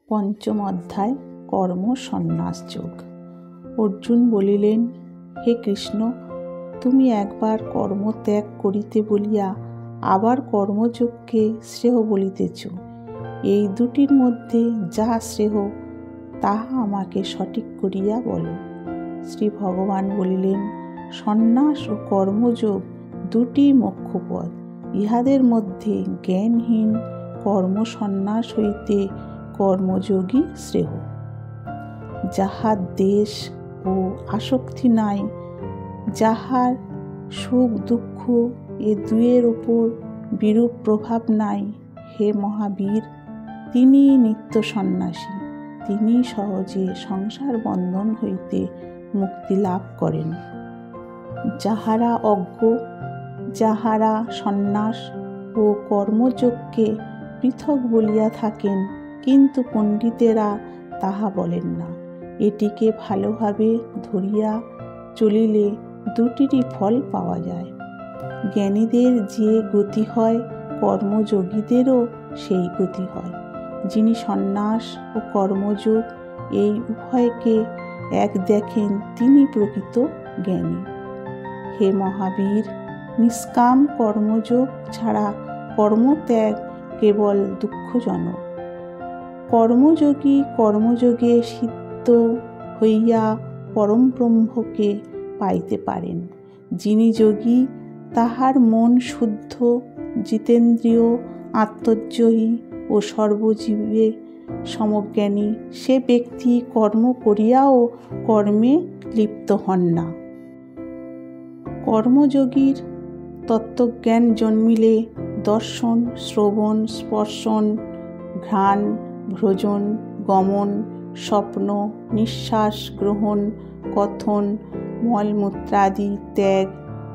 পঞ্চম অধ্যায় কর্ম সন্ন্যাস যোগ। অর্জুন বলিলেন, হে কৃষ্ণ, তুমি একবার কর্ম ত্যাগ করিতে বলিয়া আবার কর্মযোগকে শ্রেয় বলিতেছ। এই দুটির মধ্যে যা শ্রেয় তাহা আমাকে সঠিক করিয়া বলো। শ্রী ভগবান বলিলেন, সন্ন্যাস ও কর্মযোগ দুটি মোক্ষ পথ। ইহাদের মধ্যে জ্ঞানহীন কর্ম সন্ন্যাস হইতে কর্মযোগী শ্রেয়। যাহার দেশ ও আসক্তি নাই, যাহার সুখ দুঃখ এ দুয়ের ওপর বিরূপ প্রভাব নাই, হে মহাবীর, তিনি নিত্য সন্ন্যাসী। তিনি সহজে সংসার বন্ধন হইতে মুক্তি লাভ করেন। যাহারা অজ্ঞ, যাহারা সন্ন্যাস ও কর্মযোগকে পৃথক বলিয়া থাকেন, কিন্তু পণ্ডিতেরা তাহা বলেন না। এটিকে ভালোভাবে ধরিয়া চলিলে দুটিরই ফল পাওয়া যায়। জ্ঞানীদের যে গতি হয়, কর্মযোগীদেরও সেই গতি হয়। যিনি সন্ন্যাস ও কর্মযোগ এই উভয়কে এক দেখেন, তিনি প্রকৃত জ্ঞানী। হে মহাবীর, নিষ্কাম কর্মযোগ ছাড়া কর্মত্যাগ কেবল দুঃখজনক। কর্মযোগী কর্মযোগে সিদ্ধ হইয়া পরম ব্রহ্মকে পাইতে পারেন। যিনি যোগী, তাহার মন শুদ্ধ, জিতেন্দ্রিয়, আত্মজয়ী ও সর্বজীবে সমজ্ঞানী, সে ব্যক্তি কর্ম করিয়াও কর্মে লিপ্ত হন না। কর্মযোগীর তত্ত্বজ্ঞান জন্মিলে দর্শন, শ্রবণ, স্পর্শন, ঘ্রাণ, ভ্রজন, গমন, স্বপ্ন, নিঃশ্বাস গ্রহণ, কথন, মলমূত্রাদি ত্যাগ,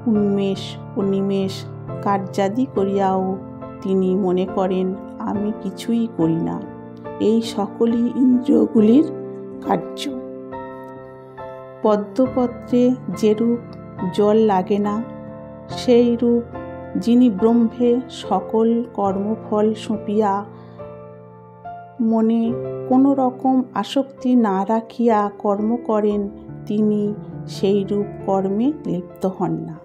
উন্মেষ ও নিমেষ কার্যাদি করিয়াও তিনি মনে করেন, আমি কিছুই করি না। এই সকলই ইন্দ্রিয়গুলির কার্য। পদ্মপত্রে যেরূপ জল লাগে না, সেই রূপ যিনি ব্রহ্মে সকল কর্মফল সঁপিয়া মনে কোনো রকম আসক্তি না রাখিয়া কর্ম করেন, তিনি সেই রূপ কর্মে লিপ্ত হন না।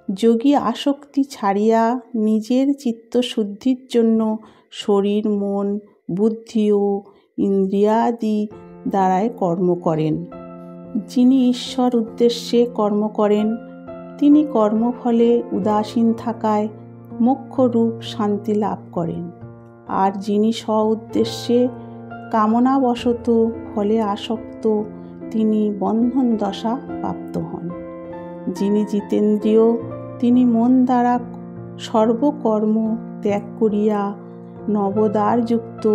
যোগী আসক্তি ছাড়িয়া নিজের চিত্তশুদ্ধির জন্য শরীর, মন, বুদ্ধি ও ইন্দ্রিয়াদি দ্বারায় কর্ম করেন। যিনি ঈশ্বর উদ্দেশ্যে কর্ম করেন, তিনি কর্মফলে উদাসীন থাকায় মোক্ষরূপ শান্তি লাভ করেন। আর যিনি স্ব উদ্দেশ্যে কামনাবশত ফলে আসক্ত, তিনি বন্ধন দশা প্রাপ্ত হন। যিনি জিতেন্দ্রিয়, তিনি মন দ্বারা সর্বকর্ম ত্যাগ করিয়া নবদ্বারযুক্ত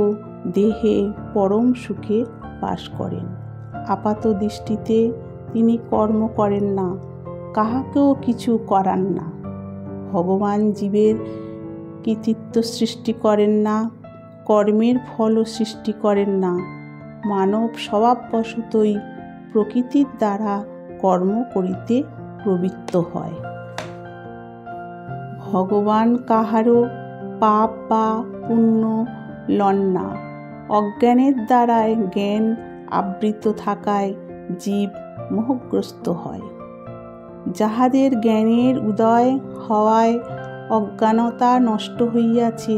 দেহে পরম সুখে বাস করেন। আপাত দৃষ্টিতে তিনি কর্ম করেন না, কাহাকেও কিছু করান না। ভগবান জীবের কৃতিত্ব সৃষ্টি করেন না, কর্মের ফলও সৃষ্টি করেন না। মানব স্বভাববশতই প্রকৃতির দ্বারা কর্ম করিতে প্রবৃত্ত হয়। ভগবান কাহারও পাপ বা পুণ্য লন না। অজ্ঞানের দ্বারায় জ্ঞান আবৃত থাকায় জীব মোহগ্রস্ত হয়। যাহাদের জ্ঞানের উদয় হওয়ায় অজ্ঞানতা নষ্ট হইয়াছে,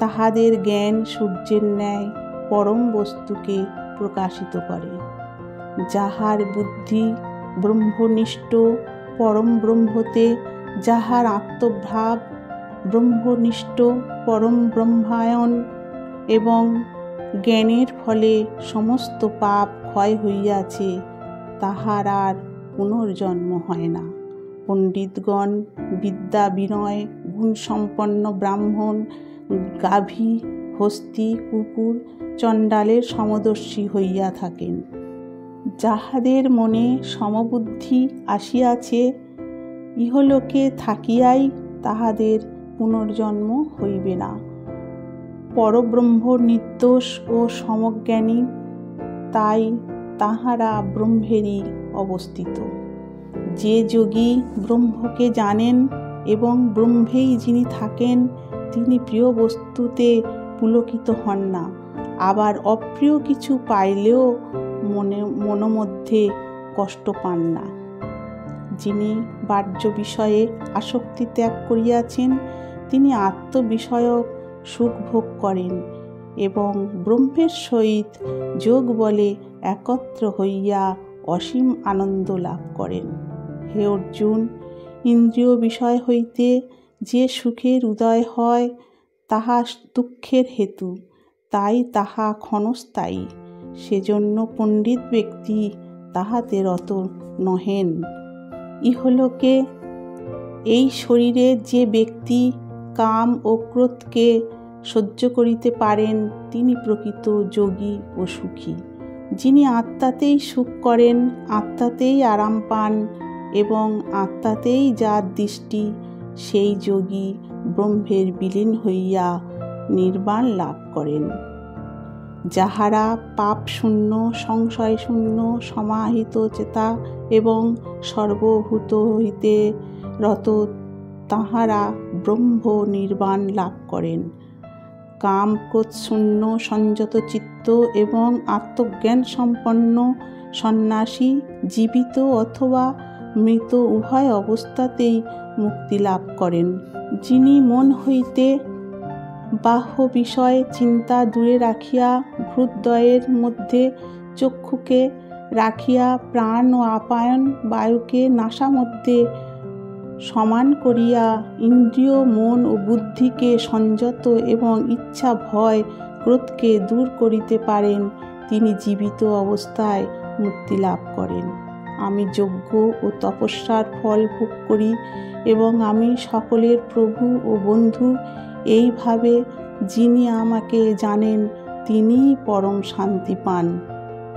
তাহাদের জ্ঞান সূর্যের ন্যায় পরম বস্তুকে প্রকাশিত করে। যাহার বুদ্ধি ব্রহ্মনিষ্ঠ, পরম ব্রহ্মতে, যাহার আত্মভাব ব্রহ্মনিষ্ঠ, পরম ব্রহ্মায়ণ এবং জ্ঞানের ফলে সমস্ত পাপ ক্ষয় হইয়াছে, তাহার আর পুনর্জন্ম হয় না। পণ্ডিতগণ বিদ্যা, বিনয়, গুণসম্পন্ন ব্রাহ্মণ, গাভী, হস্তি, কুকুর, চণ্ডালের সমদর্শী হইয়া থাকেন। যাহাদের মনে সমবুদ্ধি আসিয়াছে, ইহলোকে থাকিয়াই তাহাদের পুনর্জন্ম হইবে না। পরব্রহ্ম নির্দোষ ও সমজ্ঞানী, তাই তাহারা ব্রহ্মেরই অবস্থিত। যে যোগী ব্রহ্মকে জানেন এবং ব্রহ্মেই যিনি থাকেন, তিনি প্রিয় বস্তুতে পুলকিত হন না। আবার অপ্রিয় কিছু পাইলেও মনোমধ্যে কষ্ট পান না। যিনি বাহ্য বিষয়ে আসক্তি ত্যাগ করিয়াছেন, তিনি আত্মবিষয়ক সুখ ভোগ করেন এবং ব্রহ্মের সহিত যোগ বলে একত্র হইয়া অসীম আনন্দ লাভ করেন। হে অর্জুন, ইন্দ্রিয় বিষয় হইতে যে সুখের উদয় হয় তাহা দুঃখের হেতু, তাই তাহা ক্ষণস্থায়ী। সেজন্য পণ্ডিত ব্যক্তি তাহাতে রত নহেন। ইহলোকে এই শরীরে যে ব্যক্তি কাম ও ক্রোধকে সহ্য করিতে পারেন, তিনি প্রকৃত যোগী ও সুখী। যিনি আত্মাতেই সুখ করেন, আত্মাতেই আরাম পান এবং আত্মাতেই যার দৃষ্টি, সেই যোগী ব্রহ্মের বিলীন হইয়া নির্বাণ লাভ করেন। যাহারা পাপ শূন্য, সংশয় শূন্য, সমাহিত চেতা এবং সর্বভূত হইতে রত, তাহারা ব্রহ্ম নির্বাণ লাভ করেন। কাম ক্রোধ শূন্য, সংযত চিত্ত এবং আত্মজ্ঞান সম্পন্ন সন্ন্যাসী জীবিত অথবা মৃত উভয় অবস্থাতেই মুক্তি লাভ করেন। যিনি মন হইতে বাহ্য বিষয় চিন্তা দূরে রাখিয়া হৃদয়ের মধ্যে চক্ষুকে রাখিয়া প্রাণ ও আপায়ন বায়ুকে নাসা মধ্যে সমান করিয়া ইন্দ্রিয় মন ও বুদ্ধিকে সংযত এবং ইচ্ছা ভয় ক্রোধকে দূর করিতে পারেন, তিনি জীবিত অবস্থায় মুক্তি লাভ করেন। আমি যজ্ঞ ও তপস্যার ফল ভোগ করি এবং আমি সকলের প্রভু ও বন্ধু, এইভাবে যিনি আমাকে জানেন তিনিই পরম শান্তি পান।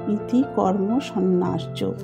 ইতি কর্ম সন্ন্যাস যোগ।